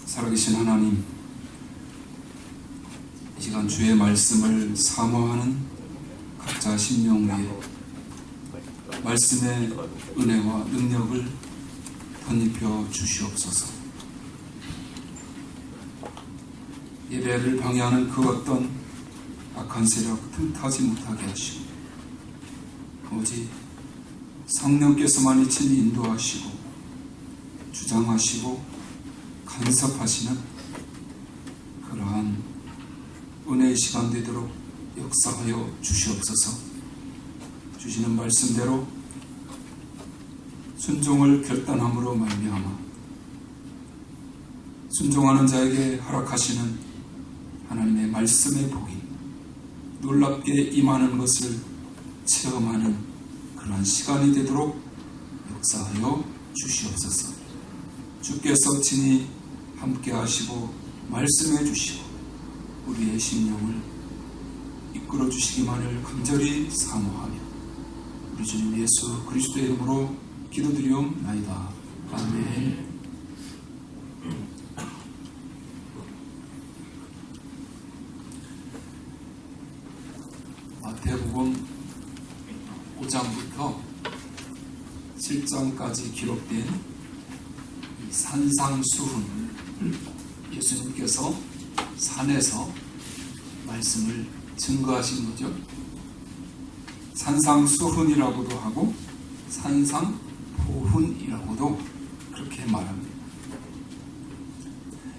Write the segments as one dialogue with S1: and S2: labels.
S1: 살아계신 하나님, 이 시간 주의 말씀을 사모하는 각자 심령 위에 말씀의 은혜와 능력을 덧입혀 주시옵소서. 예배를 방해하는 그 어떤 악한 세력 틈타지 못하게 하시고, 오직 성령께서만이 친히 인도하시고 주장하시고 간섭하시는 그러한 은혜의 시간 되도록 역사하여 주시옵소서. 주시는 말씀대로 순종을 결단함으로 말미암아 순종하는 자에게 허락하시는 하나님의 말씀의 복이 놀랍게 임하는 것을 체험하는 그러한 시간이 되도록 역사하여 주시옵소서. 주께서 친히 함께 하시고 말씀해 주시고 우리의 심령을 이끌어 주시기만을 간절히 사모하며 우리 주님 예수 그리스도의 이름으로 기도드리옵나이다. 아멘. 마태복음 5장부터 7장까지 기록된 산상수훈, 예수님께서 산에서 말씀을 증거하신 거죠. 산상수훈이라고도 하고 산상포훈이라고도 그렇게 말합니다.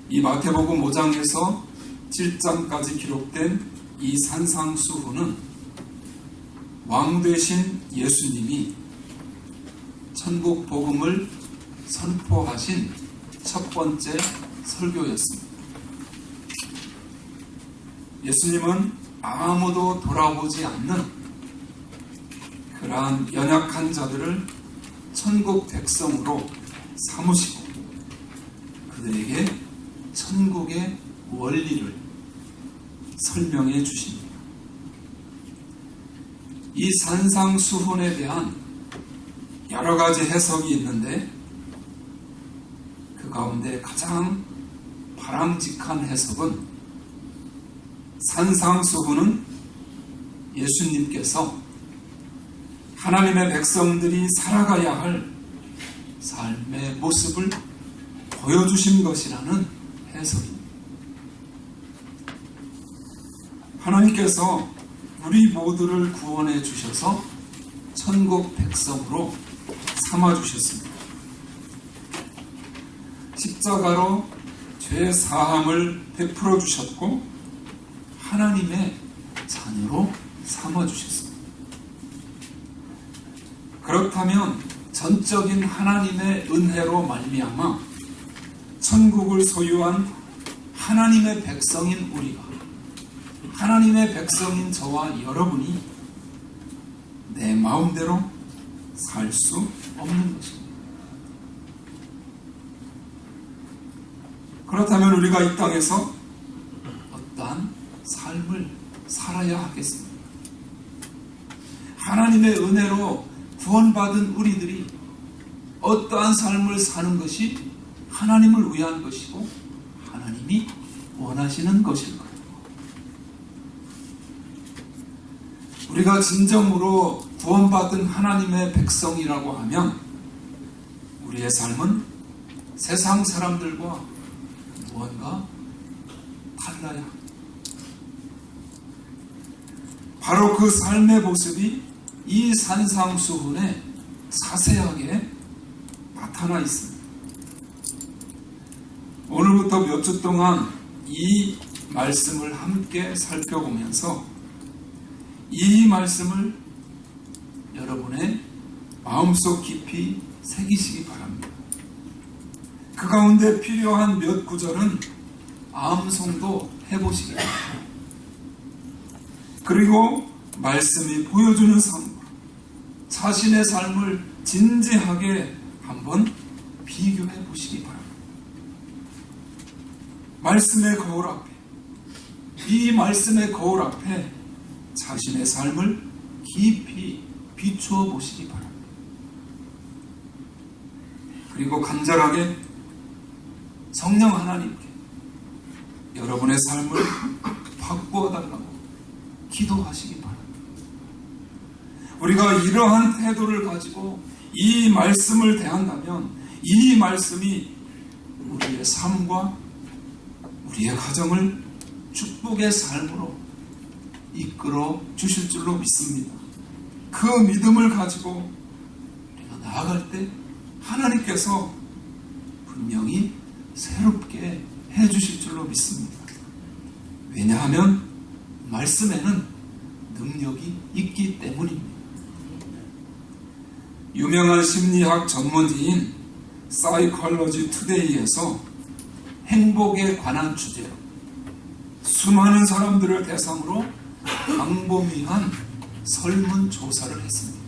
S1: 이 마태복음 5장에서 7장까지 기록된 이 산상수훈은 왕 되신 예수님이 천국 복음을 선포하신 첫 번째 설교였습니다. 예수님은 아무도 돌아보지 않는 그러한 연약한 자들을 천국 백성으로 삼으시고 그들에게 천국의 원리를 설명해 주십니다. 이 산상수훈에 대한 여러 가지 해석이 있는데 그 가운데 가장 바람직한 해석은 산상수훈은 예수님께서 하나님의 백성들이 살아가야 할 삶의 모습을 보여주신 것이라는 해석입니다. 하나님께서 우리 모두를 구원해 주셔서 천국 백성으로 삼아주셨습니다. 십자가로 죄 사함을 베풀어 주셨고 하나님의 자녀로 삼아주셨습니다. 그렇다면 전적인 하나님의 은혜로 말미암아 천국을 소유한 하나님의 백성인 우리가, 하나님의 백성인 저와 여러분이 내 마음대로 살 수 없는 것입니다. 그렇다면 우리가 이 땅에서 어떠한 삶을 살아야 하겠습니까? 하나님의 은혜로 구원받은 우리들이 어떠한 삶을 사는 것이 하나님을 위한 것이고 하나님이 원하시는 것일까요? 우리가 진정으로 구원받은 하나님의 백성이라고 하면 우리의 삶은 세상 사람들과 무언가 달라야 합니다. 바로 그 삶의 모습이 이 산상수훈에 자세하게 나타나 있습니다. 오늘부터 몇 주 동안 이 말씀을 함께 살펴보면서 이 말씀을 여러분의 마음속 깊이 새기시기 바랍니다. 그 가운데 필요한 몇 구절은 암송도 해보시기 바랍니다. 그리고 말씀이 보여주는 삶과 자신의 삶을 진지하게 한번 비교해 보시기 바랍니다. 말씀의 거울 앞에, 이 말씀의 거울 앞에 자신의 삶을 깊이 비추어 보시기 바랍니다. 그리고 간절하게 성령 하나님께 여러분의 삶을 바꾸어 달라고 기도하시기 바랍니다. 우리가 이러한 태도를 가지고 이 말씀을 대한다면 이 말씀이 우리의 삶과 우리의 가정을 축복의 삶으로 이끌어 주실 줄로 믿습니다. 그 믿음을 가지고 우리가 나아갈 때 하나님께서 분명히 새롭게 해주실 줄로 믿습니다. 왜냐하면 말씀에는 능력이 있기 때문입니다. 유명한 심리학 전문지인 사이콜로지 투데이에서 행복에 관한 주제로 수많은 사람들을 대상으로 광범위한 설문조사를 했습니다.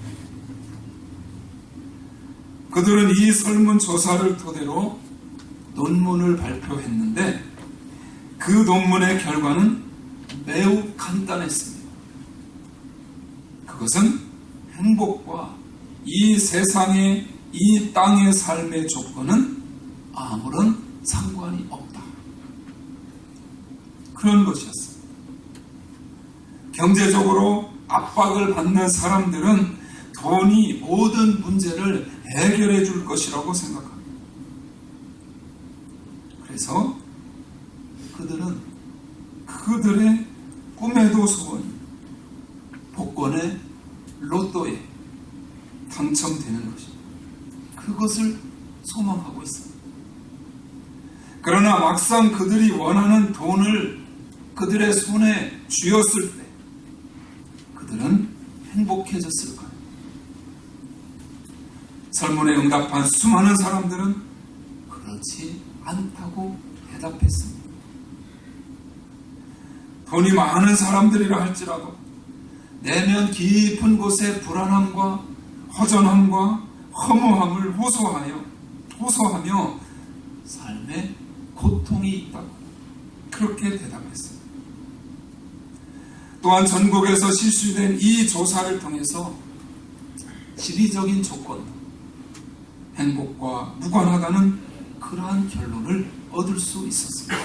S1: 그들은 이 설문조사를 토대로 논문을 발표했는데 그 논문의 결과는 매우 간단했습니다. 그것은 행복과 이 세상의 이 땅의 삶의 조건은 아무런 상관이 없다. 그런 것이었습니다. 경제적으로 압박을 받는 사람들은 돈이 모든 문제를 해결해 줄 것이라고 생각합니다. 그래서 그들은 그들의 꿈에도 소원, 복권에, 로또에 당첨되는 것입니다. 그것을 소망하고 있습니다. 그러나 막상 그들이 원하는 돈을 그들의 손에 쥐었을 때 그들은 행복해졌을까요? 설문에 응답한 수많은 사람들은 그렇지 않다고 대답했습니다. 돈이 많은 사람들이라 할지라도 내면 깊은 곳에 불안함과 허전함과 허무함을 호소하며 삶에 고통이 있다고 그렇게 대답했습니다. 또한 전국에서 실시된 이 조사를 통해서 지리적인 조건도 행복과 무관하다는 그러한 결론을 얻을 수 있었습니다.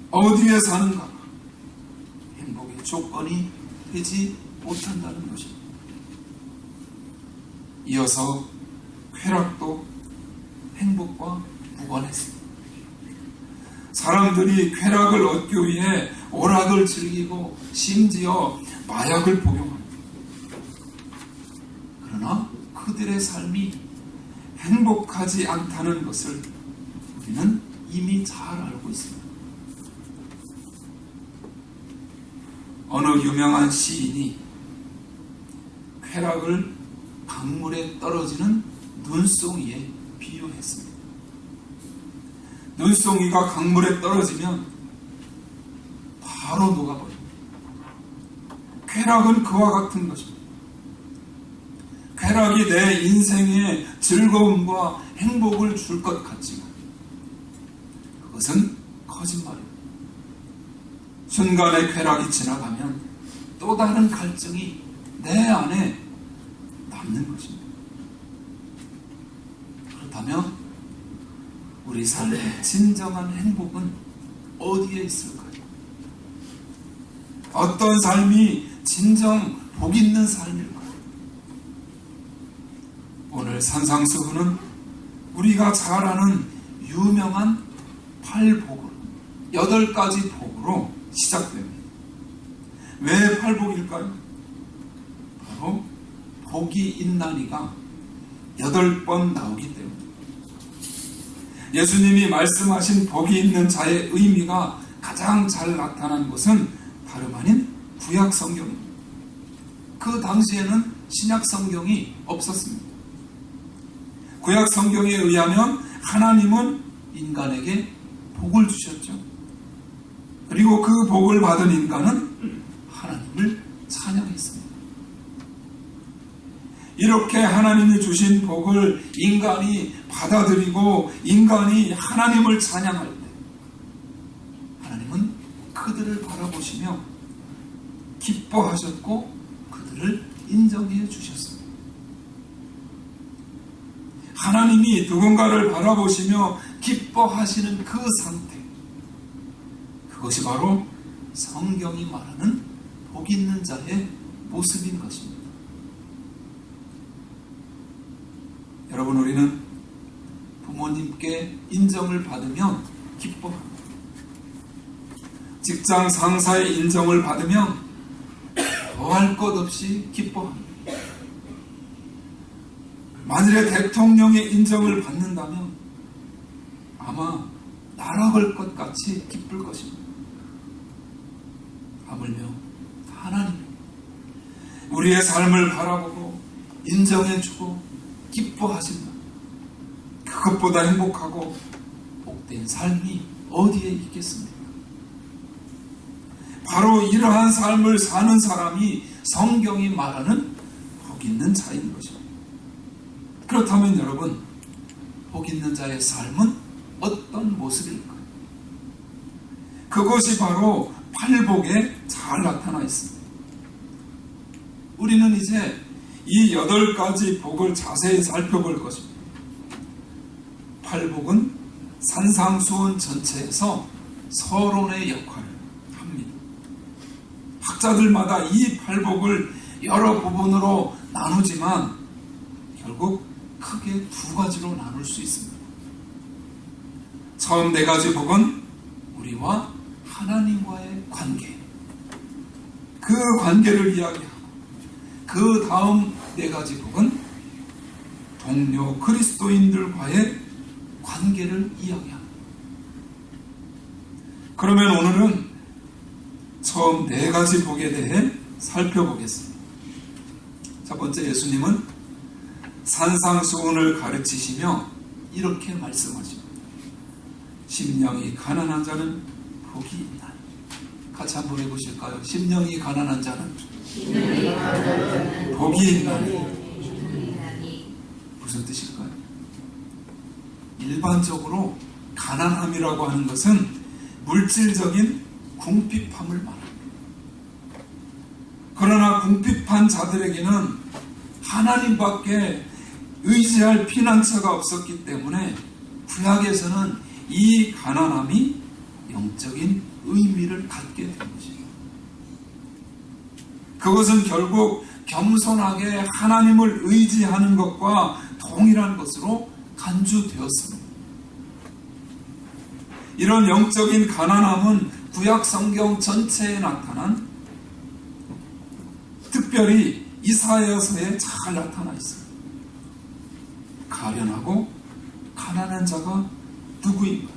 S1: 어디에 사는가 행복의 조건이 되지 못한다는 것입니다. 이어서 쾌락도 행복과 무관했습니다. 사람들이 쾌락을 얻기 위해 오락을 즐기고 심지어 마약을 복용합니다. 그러나 그들의 삶이 행복하지 않다는 것을 우리는 이미 잘 알고 있습니다. 어느 유명한 시인이 쾌락을 강물에 떨어지는 눈송이에 비유했습니다. 눈송이가 강물에 떨어지면 바로 녹아버립니다. 쾌락은 그와 같은 것입니다. 쾌락이 내 인생에 즐거움과 행복을 줄 것 같지만 그것은 거짓말입니다. 순간의 쾌락이 지나가면 또 다른 갈증이 내 안에 남는 것입니다. 그렇다면 우리 삶의 진정한 행복은 어디에 있을까요? 어떤 삶이 진정 복 있는 삶일까요? 오늘 산상수훈은 우리가 잘 아는 유명한 8복으로 8가지 복으로 시작됩니다. 왜 8복일까요? 바로 복이 있나니가 8번 나오기 때문입니다. 예수님이 말씀하신 복이 있는 자의 의미가 가장 잘 나타난 것은 다름 아닌 구약 성경입니다. 그 당시에는 신약 성경이 없었습니다. 구약 성경에 의하면 하나님은 인간에게 복을 주셨죠. 그리고 그 복을 받은 인간은 하나님을 찬양했습니다. 이렇게 하나님이 주신 복을 인간이 받아들이고 인간이 하나님을 찬양할 때 하나님은 그들을 바라보시며 기뻐하셨고 그들을 인정해 주셨습니다. 하나님이 누군가를 바라보시며 기뻐하시는 그 상태, 그것이 바로 성경이 말하는 복 있는 자의 모습인 것입니다. 여러분, 우리는 부모님께 인정을 받으면 기뻐합니다. 직장 상사의 인정을 받으면 더할 것 없이 기뻐합니다. 만일에 대통령의 인정을 받는다면 아마 날아갈 것 같이 기쁠 것입니다. 하물며 하나님, 우리의 삶을 바라보고 인정해주고 기뻐하신다. 그것보다 행복하고 복된 삶이 어디에 있겠습니까? 바로 이러한 삶을 사는 사람이 성경이 말하는 복 있는 자인 것입니다. 그렇다면 여러분, 복 있는 자의 삶은 어떤 모습일까요? 그것이 바로 팔복에 잘 나타나 있습니다. 우리는 이제 이 8가지 복을 자세히 살펴볼 것입니다. 팔복은 산상수훈 전체에서 서론의 역할을 합니다. 학자들마다 이 팔복을 여러 부분으로 나누지만 결국 크게 2가지로 나눌 수 있습니다. 처음 4가지 복은 우리와 하나님과의 관계, 그 관계를 이야기하고, 그 다음 4가지 복은 동료 그리스도인들과의 관계를 이야기합니다. 그러면 오늘은 처음 4가지 복에 대해 살펴보겠습니다. 첫 번째, 예수님은 산상수훈을 가르치시며 이렇게 말씀하십니다. 심령이 가난한 자는 복이 있나니. 같이 한번 해보실까요? 심령이 가난한 자는 복이 있나니. 무슨 뜻일까요? 일반적으로 가난함이라고 하는 것은 물질적인 궁핍함을 말합니다. 그러나 궁핍한 자들에게는 하나님밖에 의지할 피난처가 없었기 때문에 구약에서는 이 가난함이 영적인 의미를 갖게 된 것입니다. 그것은 결국 겸손하게 하나님을 의지하는 것과 동일한 것으로 간주되었습니다. 이런 영적인 가난함은 구약 성경 전체에 나타난, 특별히 이사야서에 잘 나타나 있습니다. 가련하고 가난한 자가 누구인가?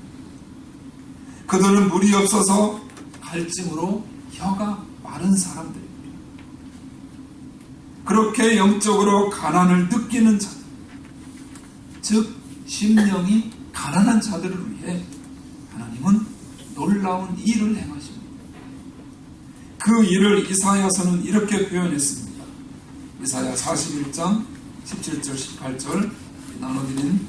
S1: 그들은 물이 없어서 갈증으로 혀가 마른 사람들입니다. 그렇게 영적으로 가난을 느끼는 자들, 즉 심령이 가난한 자들을 위해 하나님은 놀라운 일을 행하십니다. 그 일을 이사야서는 이렇게 표현했습니다. 이사야 41장 17절 18절 나눠드린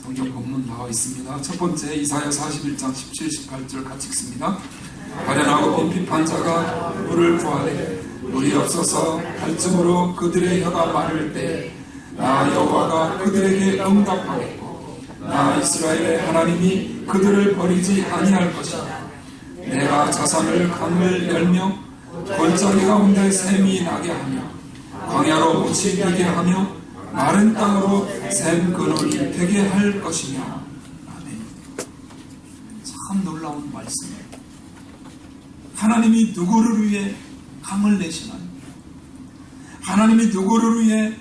S1: 성경 본문 나와 있습니다. 첫 번째, 이사야 41장 17, 18절 같이 읽습니다. 가련하고 빈핍한 자가 물을 구하되 물이 없어서 갈증으로 그들의 혀가 마를 때 나 여호와가 그들에게 응답하겠고 나 이스라엘의 하나님이 그들을 버리지 아니할 것이다. 내가 자산을 강을 열며 골짜기 가운데 샘이 나게 하며 광야로 못이 되게 하며 마른 땅으로 샘 근원이 되게 할 것이며. 아멘. 참 놀라운 말씀이에요. 하나님이 누구를 위해 강을 내시나요? 하나님이 누구를 위해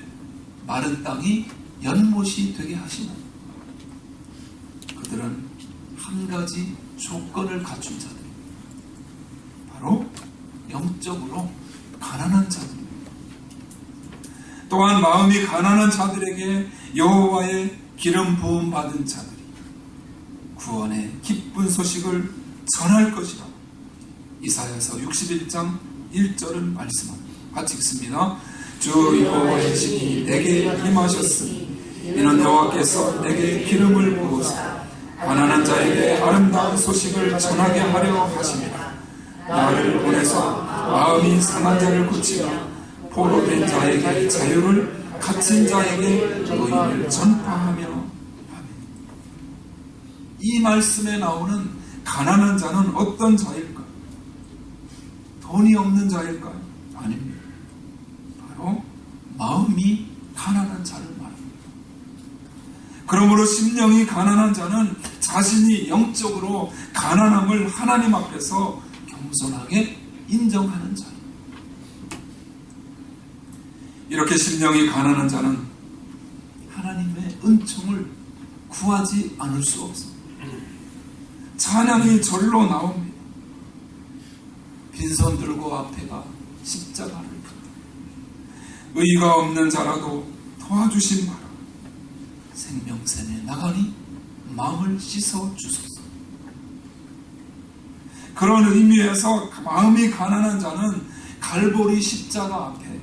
S1: 마른 땅이 연못이 되게 하시나요? 그들은 한 가지 조건을 갖춘 자들입니다. 바로 영적으로 가난한 자들입니다. 또한 마음이 가난한 자들에게 여호와의 기름 부음 받은 자들이 구원의 기쁜 소식을 전할 것이라 이사야서 61장 1절은 말씀합니다. 같이 읽습니다. 주 여호와의 신이 내게 임하셨으니 이는 여호와께서 내게 기름을 부으사 가난한 자에게 아름다운 소식을 전하게 하려 하십니다. 나를 보내서 마음이 상한 자를 고치며 포로된 자에게 자유를 갇힌 자에게 너희를 전파하며 하며. 이 말씀에 나오는 가난한 자는 어떤 자일까? 돈이 없는 자일까요? 아닙니다. 바로 마음이 가난한 자를 말합니다. 그러므로 심령이 가난한 자는 자신이 영적으로 가난함을 하나님 앞에서 겸손하게 인정하는 자입니다. 이렇게 심령이 가난한 자는 하나님의 은총을 구하지 않을 수 없습니다. 찬양이 절로 나옵니다. 빈손 들고 앞에가 십자가를 붙다. 의가 없는 자라도 도와주신 바라. 생명샘에 나가니 마음을 씻어 주소서. 그런 의미에서 마음이 가난한 자는 갈보리 십자가 앞에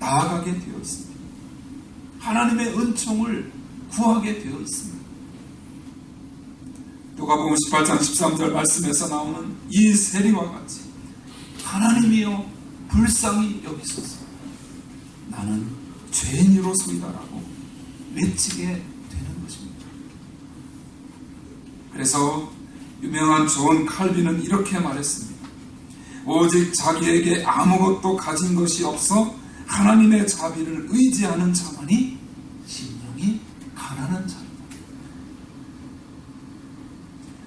S1: 나아가게 되어 있습니다. 하나님의 은총을 구하게 되어 있습니다. 누가복음 18장 13절 말씀에서 나오는 이 세리와 같이 하나님이여 불쌍히 여기소서. 나는 죄인이로소이다라고 외치게 되는 것입니다. 그래서 유명한 존 칼빈은 이렇게 말했습니다. 오직 자기에게 아무것도 가진 것이 없어 하나님의 자비를 의지하는 자만이 심령이 가난한 자입니다.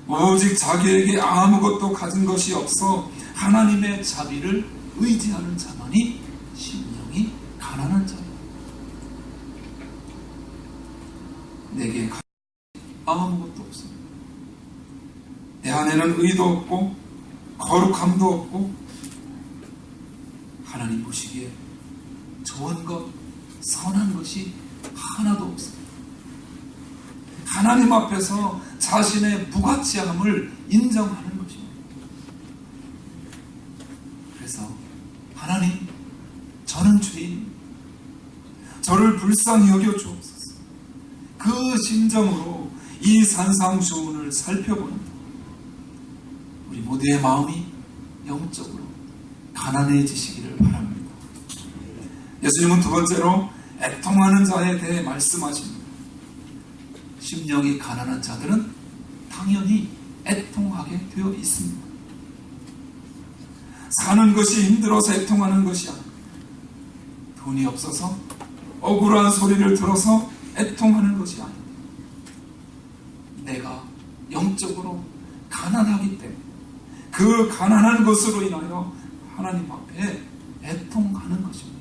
S1: 오직 자기에게 아무것도 가진 것이 없어 하나님의 자비를 의지하는 자만이 심령이 가난한 자입니다. 내게 아무것도 없습니다. 내 안에는 의도 없고 거룩함도 없고 하나님 보시기에 좋은 것, 선한 것이 하나도 없습니다. 하나님 앞에서 자신의 무가치함을 인정하는 것입니다. 그래서 하나님, 저는 죄인입니다. 저를 불쌍히 여겨 주옵소서. 그 심정으로 이 산상수훈을 살펴본다. 우리 모두의 마음이 영적으로 가난해지시기를 바랍니다. 예수님은 두 번째로 애통하는 자에 대해 말씀하십니다. 심령이 가난한 자들은 당연히 애통하게 되어 있습니다. 사는 것이 힘들어서 애통하는 것이 아닙니다. 돈이 없어서 억울한 소리를 들어서 애통하는 것이 아닙니다. 내가 영적으로 가난하기 때문에 그 가난한 것으로 인하여 하나님 앞에 애통하는 것입니다.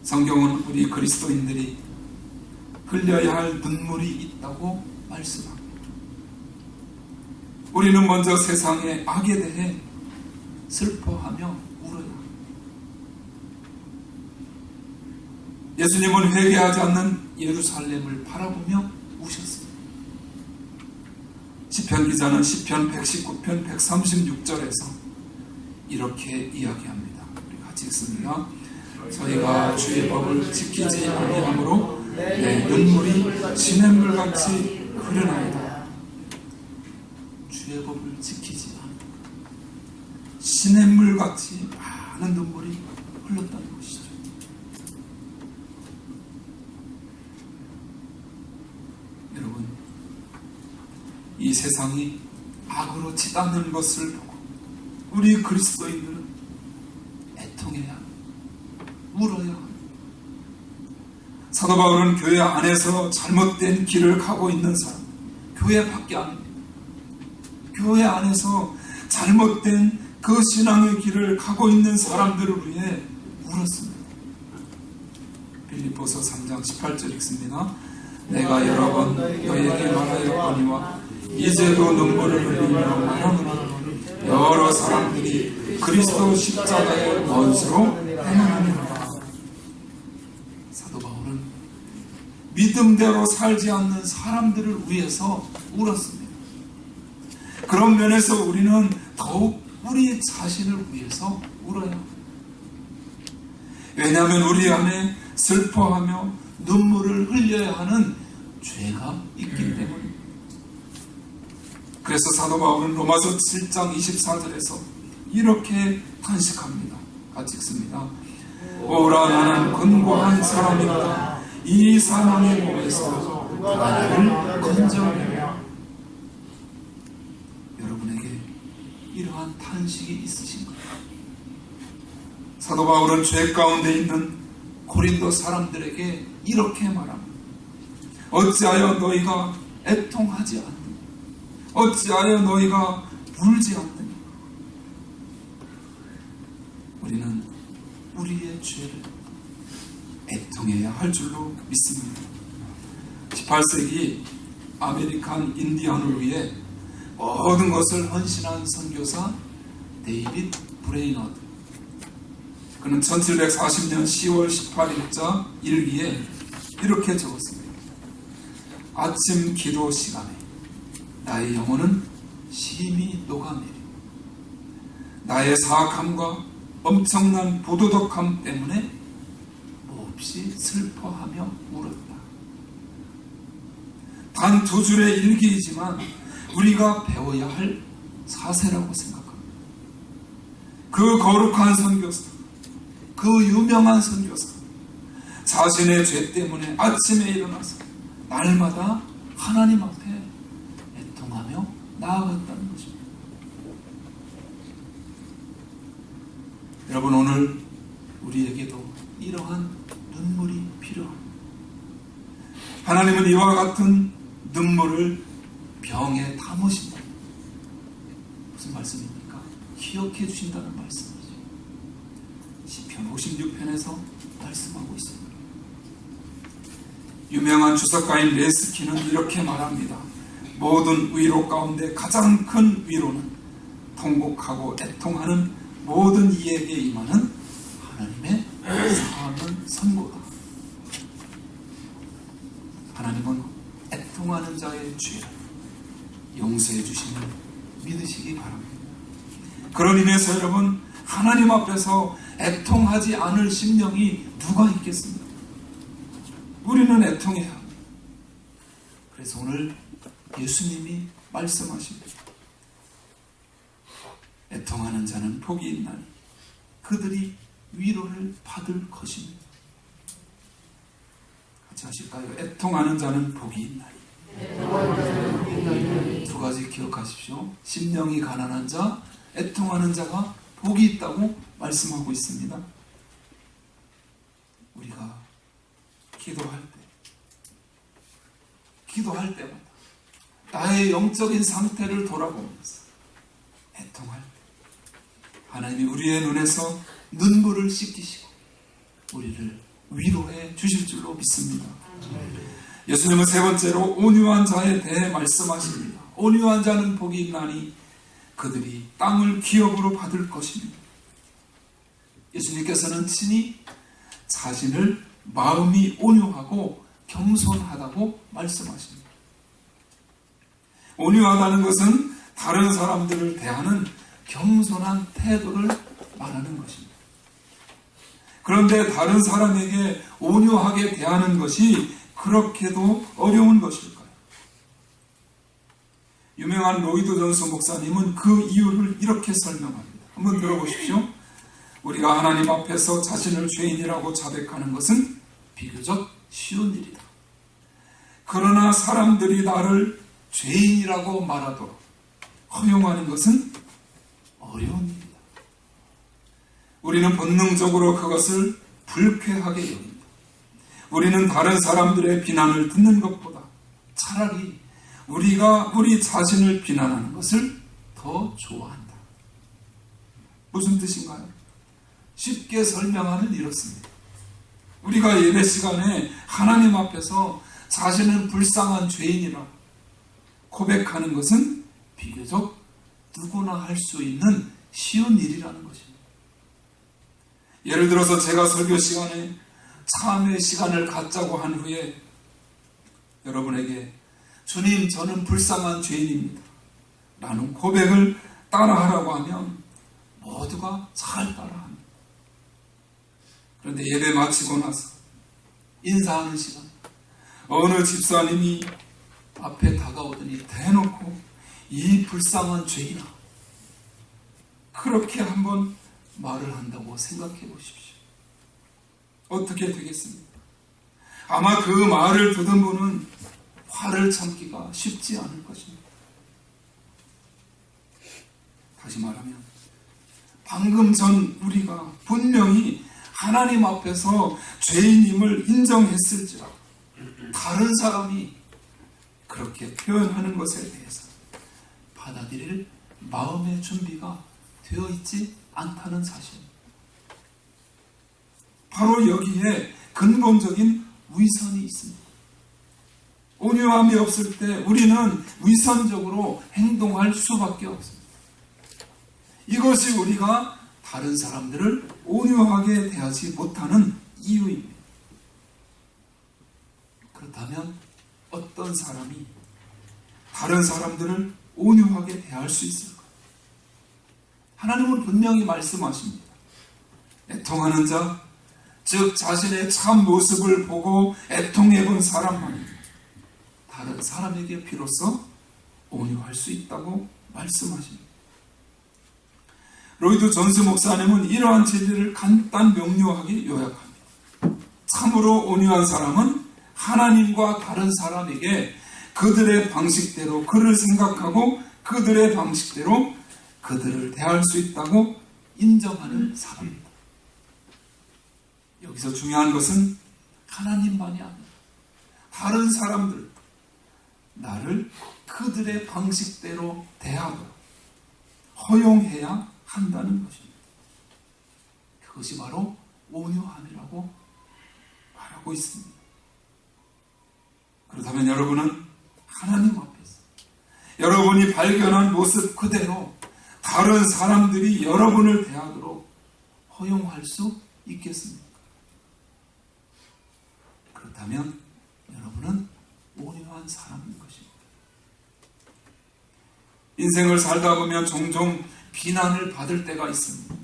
S1: 성경은 우리 그리스도인들이 흘려야 할 눈물이 있다고 말씀합니다. 우리는 먼저 세상의 악에 대해 슬퍼하며 울어야 합니다. 예수님은 회개하지 않는 예루살렘을 바라보며 우셨습니다. 시편 기자는 시편 119편 136절에서 이렇게 이야기합니다. 우리 같이 읽습니다. 저희가 주의 법을 지키지 아니하므로 내 눈물이 시냇물같이 흐르나이다. 주의 법을 지키지 않고 시냇물같이 많은 눈물이 흘렀다는 것이죠. 여러분, 이 세상이 악으로 치닫는 것을 보고 우리 그리스도인들은 애통해야 합니다. 울어야 합니다. 사도 바울은 교회 안에서 잘못된 길을 가고 있는 사람, 교회 밖에 아닙니다. 교회 안에서 잘못된 그 신앙의 길을 가고 있는 사람들을 위해 울었습니다. 빌립보서 3장 18절 읽습니다. 내가 여러 번 너희에게 말하였거니와 이제도 눈물을 흘리며 말하노니 여러 사람들이 그리스도 십자가의 원수로 행하느니라. 사도 바울은 믿음대로 살지 않는 사람들을 위해서 울었습니다. 그런 면에서 우리는 더욱 우리 자신을 위해서 울어야 합니다. 왜냐하면 우리 안에 슬퍼하며 눈물을 흘려야 하는 죄가 있기 때문입니다. 그래서 사도 바울은 로마서 7장 24절에서 이렇게 탄식합니다. 같이 읽습니다. 오라 나는 권고한 사람이다. 이 사망의 몸에서 나를 건져내라. 여러분에게 이러한 탄식이 있으신가요? 사도 바울은 죄 가운데 있는 고린도 사람들에게 이렇게 말합니다. 어찌하여 너희가 애통하지 않느냐? 어찌하여 너희가 울지 않느냐? 우리는 우리의 죄를 애통해야 할 줄로 믿습니다. 18세기 아메리칸 인디언을 위해 모든 것을 헌신한 선교사 데이빗 브레이너드. 그는 1740년 10월 18일자 일기에 이렇게 적었습니다. 아침 기도 시간에 나의 영혼은 심히 녹아내려 나의 사악함과 엄청난 부도덕함 때문에 몹시 슬퍼하며 울었다. 단 2줄의 일기이지만 우리가 배워야 할 사세라고 생각합니다. 그 거룩한 선교사, 그 유명한 선교사, 자신의 죄 때문에 아침에 일어나서 날마다 하나님 앞에 애통하며 나아갔다는 것입니다. 여러분, 오늘 우리에게도 이러한 눈물이 필요합니다. 하나님은 이와 같은 눈물을 병에 담으신다. 무슨 말씀입니까? 기억해 주신다는 말씀이죠. 시편 56편에서 말씀하고 있습니다. 유명한 주석가인 레스키는 이렇게 말합니다. 모든 위로 가운데 가장 큰 위로는 통곡하고 애통하는 모든 이에게 임하는 하나님의 사하는 선고다. 하나님은 애통하는 자의 죄를 용서해 주심을 믿으시기 바랍니다. 그런 의미에서 여러분, 하나님 앞에서 애통하지 않을 심령이 누가 있겠습니까? 우리는 애통해야 합니다. 그래서 오늘 예수님이 말씀하십니다. 애통하는 자는 복이 있나니 그들이 위로를 받을 것입니다. 같이 하실까요? 애통하는 자는 복이 있나니. 두 가지 기억하십시오. 심령이 가난한 자, 애통하는 자가 복이 있다고 말씀하고 있습니다. 우리가 기도할 때마다 나의 영적인 상태를 돌아보면서 애통할 때 하나님이 우리의 눈에서 눈물을 씻기시고 우리를 위로해 주실 줄로 믿습니다. 예수님은 세 번째로 온유한 자에 대해 말씀하십니다. 온유한 자는 복이 있나니 그들이 땅을 기업으로 받을 것입니다. 예수님께서는 친히 자신을 마음이 온유하고 겸손하다고 말씀하십니다. 온유하다는 것은 다른 사람들을 대하는 겸손한 태도를 말하는 것입니다. 그런데 다른 사람에게 온유하게 대하는 것이 그렇게도 어려운 것일까요? 유명한 로이드 존스 목사님은 그 이유를 이렇게 설명합니다. 한번 들어보십시오. 우리가 하나님 앞에서 자신을 죄인이라고 자백하는 것은 비교적 쉬운 일이다. 그러나 사람들이 나를 죄인이라고 말하도록 허용하는 것은 어려운 일이다. 우리는 본능적으로 그것을 불쾌하게 여깁니다. 우리는 다른 사람들의 비난을 듣는 것보다 차라리 우리가 우리 자신을 비난하는 것을 더 좋아한다. 무슨 뜻인가요? 쉽게 설명하면 이렇습니다. 우리가 예배 시간에 하나님 앞에서 자신은 불쌍한 죄인이라 고백하는 것은 비교적 누구나 할 수 있는 쉬운 일이라는 것입니다. 예를 들어서 제가 설교 시간에 참회 시간을 갖자고 한 후에 여러분에게 주님, 저는 불쌍한 죄인입니다 라는 고백을 따라하라고 하면 모두가 잘 따라합니다. 그런데 예배 마치고 나서 인사하는 시간, 어느 집사님이 앞에 다가오더니 대놓고 이 불쌍한 죄인아, 그렇게 한번 말을 한다고 생각해 보십시오. 어떻게 되겠습니까? 아마 그 말을 듣은 분은 화를 참기가 쉽지 않을 것입니다. 다시 말하면 방금 전 우리가 분명히 하나님 앞에서 죄인임을 인정했을지라도 다른 사람이 그렇게 표현하는 것에 대해서 받아들일 마음의 준비가 되어 있지 않다는 사실입니다. 바로 여기에 근본적인 위선이 있습니다. 온유함이 없을 때 우리는 위선적으로 행동할 수밖에 없습니다. 이것이 우리가 다른 사람들을 온유하게 대하지 못하는 이유입니다. 그렇다면 어떤 사람이 다른 사람들을 온유하게 대할 수 있을까? 하나님은 분명히 말씀하십니다. 애통하는 자, 즉 자신의 참 모습을 보고 애통해본 사람만이 다른 사람에게 비로소 온유할 수 있다고 말씀하십니다. 로이드 존스 목사님은 이러한 진리를 간단 명료하게 요약합니다. 참으로 온유한 사람은 하나님과 다른 사람에게 그들의 방식대로 그를 생각하고 그들의 방식대로 그들을 대할 수 있다고 인정하는 사람입니다. 여기서 중요한 것은 하나님만이 아니라 다른 사람들, 나를 그들의 방식대로 대하도록 허용해야 한다는 것입니다. 그것이 바로 온유함이라고 말하고 있습니다. 그렇다면 여러분은 하나님 앞에서 여러분이 발견한 모습 그대로 다른 사람들이 여러분을 대하도록 허용할 수 있겠습니까? 그렇다면 여러분은 온유한 사람인 것입니다. 인생을 살다 보면 종종 비난을 받을 때가 있습니다.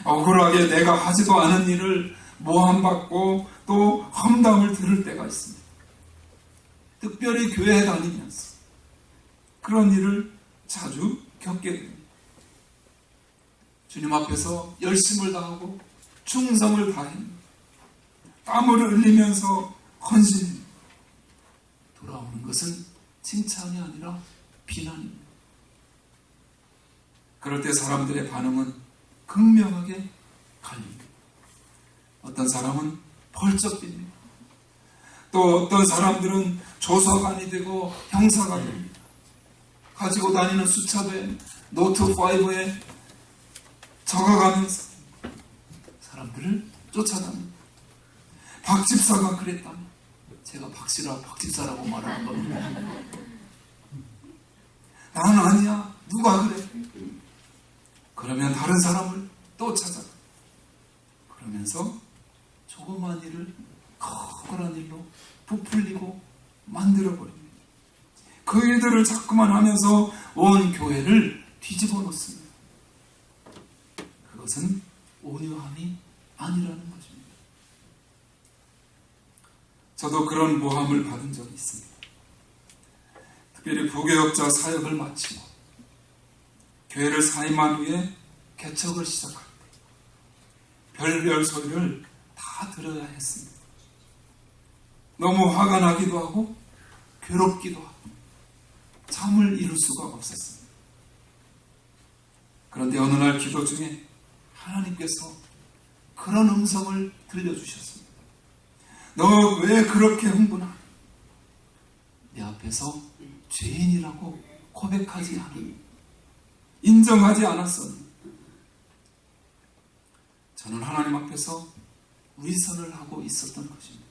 S1: 억울하게 내가 하지도 않은 일을 모함받고 또 험담을 들을 때가 있습니다. 특별히 교회에 다니면서 그런 일을 자주 겪게 됩니다. 주님 앞에서 열심을 다하고 충성을 다합니다. 땀을 흘리면서 헌신합니다. 돌아오는 것은 칭찬이 아니라 비난입니다. 그럴 때 사람들의 반응은 극명하게 갈립니다. 어떤 사람은 펄쩍 빕니다. 또 어떤 사람들은 조사관이 되고 형사가 됩니다. 가지고 다니는 수첩에 노트 5에 적어가면서 사람들을 쫓아다닙니다. 박 집사가 그랬다면 제가 박 집사라고 말하는 겁니다. 나는 아니야. 누가 그래? 그러면 다른 사람을 또 찾아가. 그러면서 조그만 일을 커다란 일로 부풀리고 만들어버립니다. 그 일들을 자꾸만 하면서 온 교회를 뒤집어 놓습니다. 그것은 온유함이 아니라는 것입니다. 저도 그런 모함을 받은 적이 있습니다. 특별히 부교역자 사역을 마치고 교회를 사임한 후에 개척을 시작할 때 별별 소리를 다 들어야 했습니다. 너무 화가 나기도 하고 괴롭기도 하고 잠을 이룰 수가 없었습니다. 그런데 어느 날 기도 중에 하나님께서 그런 음성을 들려주셨습니다. 너 왜 그렇게 흥분하니? 내 앞에서 죄인이라고 고백하지 않으니, 인정하지 않았었니? 저는 하나님 앞에서 위선을 하고 있었던 것입니다.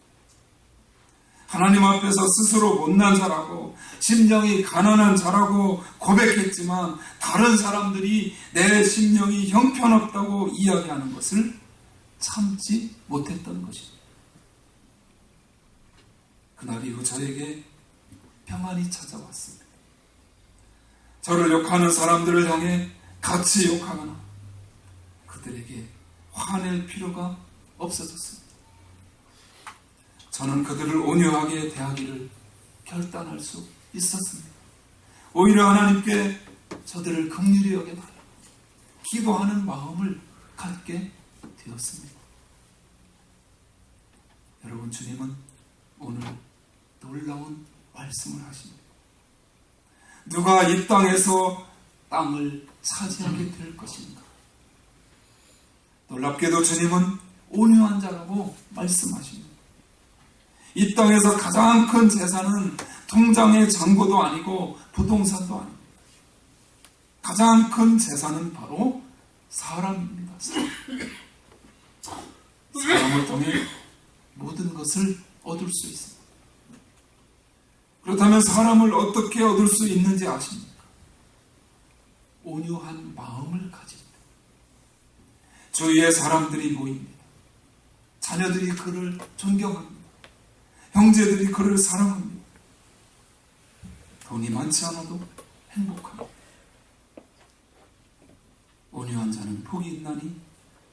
S1: 하나님 앞에서 스스로 못난 자라고 심령이 가난한 자라고 고백했지만 다른 사람들이 내 심령이 형편없다고 이야기하는 것을 참지 못했던 것입니다. 그날 이후 저에게 평안이 찾아왔습니다. 저를 욕하는 사람들을 향해 같이 욕하거나 그들에게 화낼 필요가 없어졌습니다. 저는 그들을 온유하게 대하기를 결단할 수 있었습니다. 오히려 하나님께 저들을 긍휼히 여겨달라고 기도하는 마음을 갖게 되었습니다. 여러분, 주님은 오늘 놀라운 말씀을 하십니다. 누가 이 땅에서 땅을 차지하게 될 것인가? 놀랍게도 주님은 온유한 자라고 말씀하십니다. 이 땅에서 가장 큰 재산은 통장의 잔고도 아니고 부동산도 아닙니다. 가장 큰 재산은 바로 사람입니다. 사람을 통해 모든 것을 얻을 수 있습니다. 그렇다면 사람을 어떻게 얻을 수 있는지 아십니까? 온유한 마음을 가질 때. 주위에 사람들이 모입니다. 자녀들이 그를 존경합니다. 형제들이 그를 사랑합니다. 돈이 많지 않아도 행복합니다. 온유한 자는 복이 있나니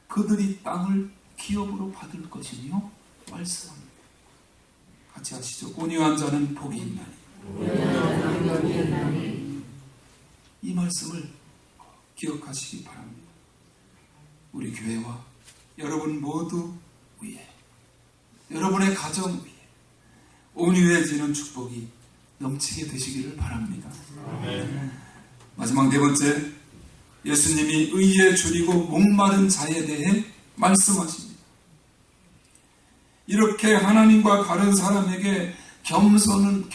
S1: 그들이 땅을 기업으로 받을 것이며 말씀합니다. 같이 하시죠. 온유한 자는 복이 있나니. 이 말씀을 기억하시기 바랍니다. 우리 교회와 여러분 모두 위에, 여러분의 가정 위에 온유해지는 축복이 넘치게 되시기를 바랍니다. 마지막 네 번째, 예수님이 의에 줄이고 목마른 자에 대해 말씀하십니다. 이렇게 하나님과 다른 사람에게 겸손한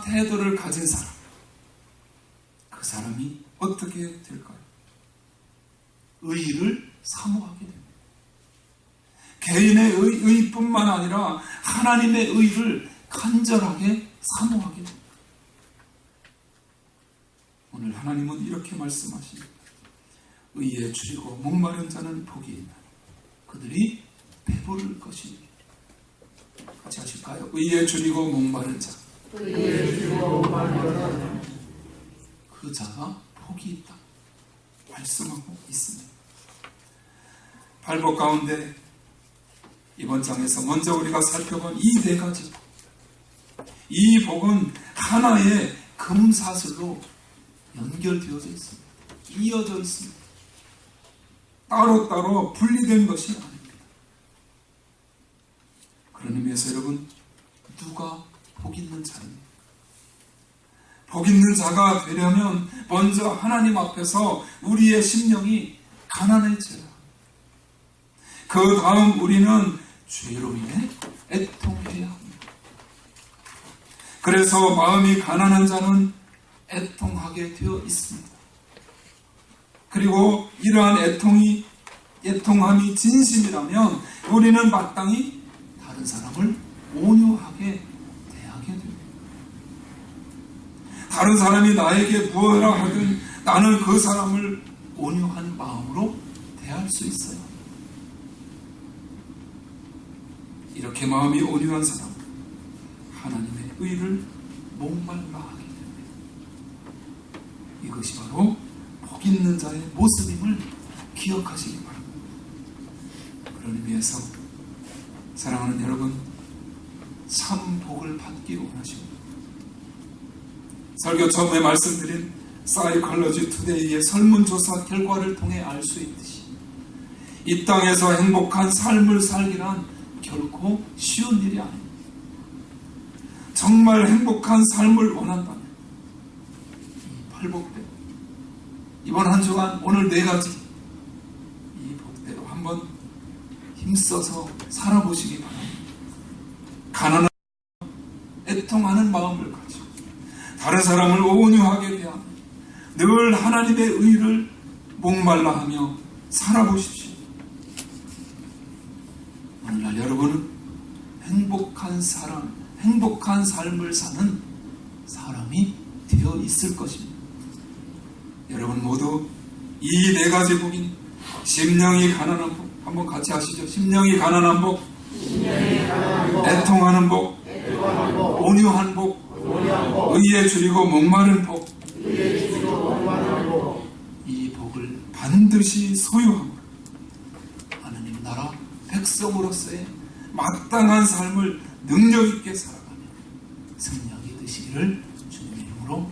S1: 태도를 가진 사람, 그 사람이 어떻게 될까요? 의를 사모하게 됩니다. 개인의 의뿐만 아니라 하나님의 의를 간절하게 사모하게 됩니다. 오늘 하나님은 이렇게 말씀하십니다. 의에 줄이고 목마른 자는 복이 있나니 그들이 배부를 것이니. 같이 하실까요? 의에 줄이고 목마른 자, 그 자가 복이 있다 말씀하고 있습니다. 팔복 가운데 이번 장에서 먼저 우리가 살펴본 이 네 가지 복, 이 복은 하나의 금사슬로 연결되어져 있습니다. 이어져 있습니다. 따로따로 분리된 것이 아닙니다. 그런 의미에서 여러분, 누가 복 있는 자입니까? 복 있는 자가 되려면 먼저 하나님 앞에서 우리의 심령이 가난해져야 합니다. 그 다음 우리는 죄로 인해 애통해야 합니다. 그래서 마음이 가난한 자는 애통하게 되어 있습니다. 그리고 이러한 애통함이 진심이라면 우리는 마땅히 다른 사람을 온유하게 대하게 됩니다. 다른 사람이 나에게 무엇이라 하든 나는 그 사람을 온유한 마음으로 대할 수 있어요. 이렇게 마음이 온유한 사람은 하나님의 의를 목말라 하게 됩니다. 이것이 바로 복 있는 자의 모습임을 기억하시기 바랍니다. 그런 의미에서 사랑하는 여러분, 참 복을 받기 원하십니다. 설교 처음에 말씀드린 사이콜로지 투데이의 설문조사 결과를 통해 알 수 있듯이 이 땅에서 행복한 삶을 살기란 결코 쉬운 일이 아닙니다. 정말 행복한 삶을 원한다면 이 팔복대로 이번 한 주간 오늘 네 가지 이 복대로 한번 힘써서 살아보시기 바랍니다. 가난한 애통하는 마음을 가지고 다른 사람을 온유하게 대하며 늘 하나님의 의를 목말라 하며 살아보십시오. 오늘날 여러분은 행복한 삶을 사는 사람이 되어 있을 것입니다. 여러분 모두 이 네 가지 복인 심령이 가난한 복, 한번 같이 하시죠. 심령이 가난한 복, 애통하는 복, 온유한 복, 의에 줄이고 목마른 복, 이 복을 반드시 소유하고 하나님 나라 백성으로서의 마땅한 삶을 능력 있게 살아가며 승리하게 되시기를 주님의 이름으로